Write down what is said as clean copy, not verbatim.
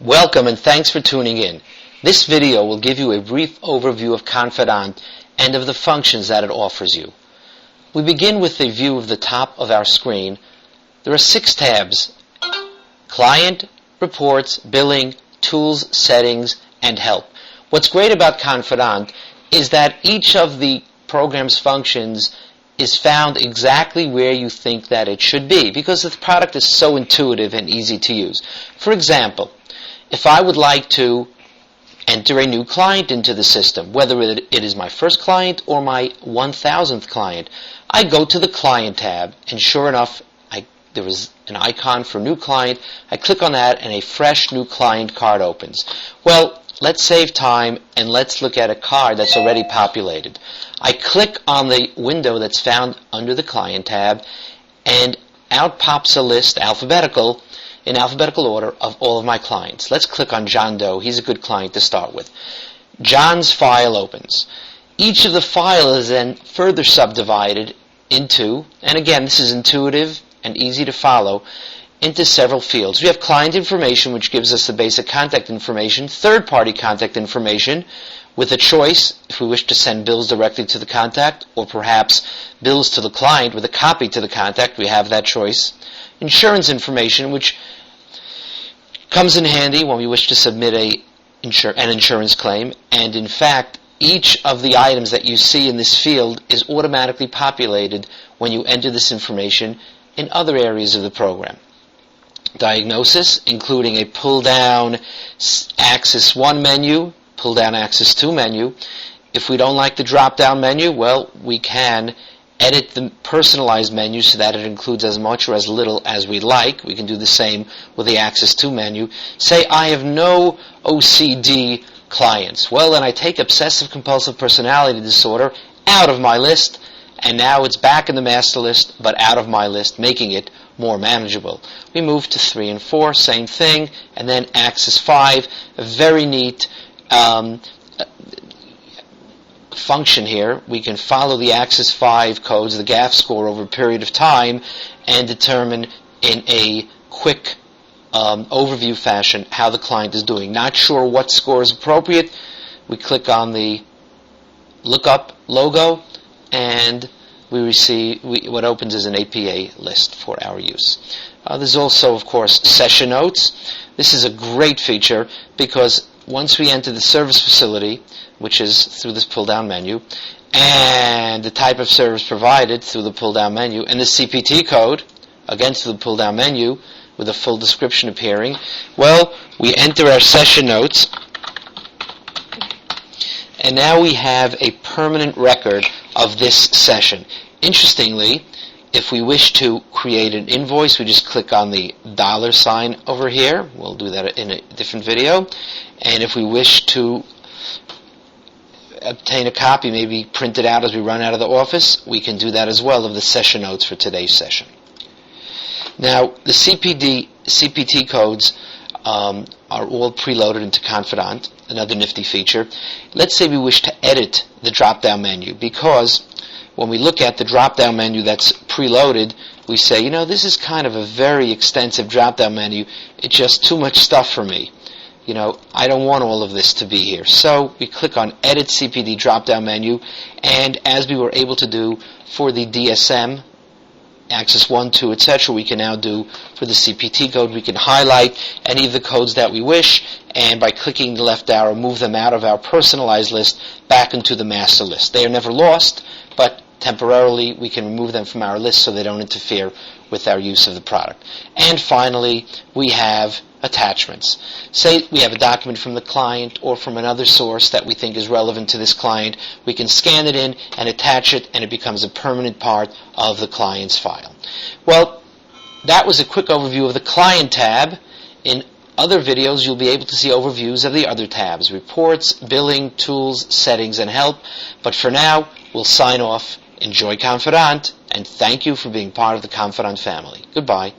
Welcome and thanks for tuning in. This video will give you a brief overview of Confidant and of the functions that it offers you. We begin with a view of the top of our screen. There are 6 tabs: Client, Reports, Billing, Tools, Settings, and Help. What's great about Confidant is that each of the program's functions is found exactly where you think that it should be, because the product is so intuitive and easy to use. For example, if I would like to enter a new client into the system, whether it is my first client or my 1000th client, I go to the Client tab, and sure enough, there is an icon for New Client. I click on that, and a fresh New Client card opens. Well, let's save time, and let's look at a card that's already populated. I click on the window that's found under the Client tab, and out pops a list, in alphabetical order, of all of my clients. Let's click on John Doe. He's a good client to start with. John's file opens. Each of the files is then further subdivided into, and again, this is intuitive and easy to follow, into several fields. We have client information, which gives us the basic contact information, third-party contact information, with a choice if we wish to send bills directly to the contact, or perhaps bills to the client with a copy to the contact. We have that choice. Insurance information, which comes in handy when we wish to submit an insurance claim, and in fact, each of the items that you see in this field is automatically populated when you enter this information in other areas of the program. Diagnosis, including a pull-down Axis 1 menu, pull-down Axis 2 menu. If we don't like the drop-down menu, well, we can edit the personalized menu so that it includes as much or as little as we like. We can do the same with the Axis 2 menu. Say I have no OCD clients. Well, then I take obsessive-compulsive personality disorder out of my list, and now it's back in the master list, but out of my list, making it more manageable. We move to 3 and 4, same thing, and then Axis 5, a very neat function here. We can follow the Axis 5 codes, the GAF score, over a period of time and determine in a quick overview fashion how the client is doing. Not sure what score is appropriate, we click on the lookup logo, and what opens is an APA list for our use. There's also, of course, session notes. This is a great feature because once we enter the service facility, which is through this pull-down menu, and the type of service provided through the pull-down menu, and the CPT code, again through the pull-down menu, with a full description appearing, well, we enter our session notes, and now we have a permanent record of this session. Interestingly, if we wish to create an invoice, we just click on the $sign over here. We'll do that in a different video. And if we wish to obtain a copy, maybe print it out as we run out of the office, we can do that as well of the session notes for today's session. Now, the CPT codes are all preloaded into Confidant, another nifty feature. Let's say we wish to edit the drop-down menu, because when we look at the drop-down menu that's preloaded, we say, this is kind of a very extensive drop-down menu. It's just too much stuff for me. I don't want all of this to be here. So we click on Edit CPD drop-down menu, and as we were able to do for the DSM, Axis 1, 2, etc., we can now do for the CPT code. We can highlight any of the codes that we wish, and by clicking the left arrow, move them out of our personalized list back into the master list. They are never lost, but temporarily we can remove them from our list so they don't interfere with our use of the product. And finally, we have attachments. Say we have a document from the client or from another source that we think is relevant to this client. We can scan it in and attach it, and it becomes a permanent part of the client's file. Well, that was a quick overview of the Client tab. In other videos, you'll be able to see overviews of the other tabs: Reports, Billing, Tools, Settings, and Help. But for now, we'll sign off. Enjoy Confidant, and thank you for being part of the Confidant family. Goodbye.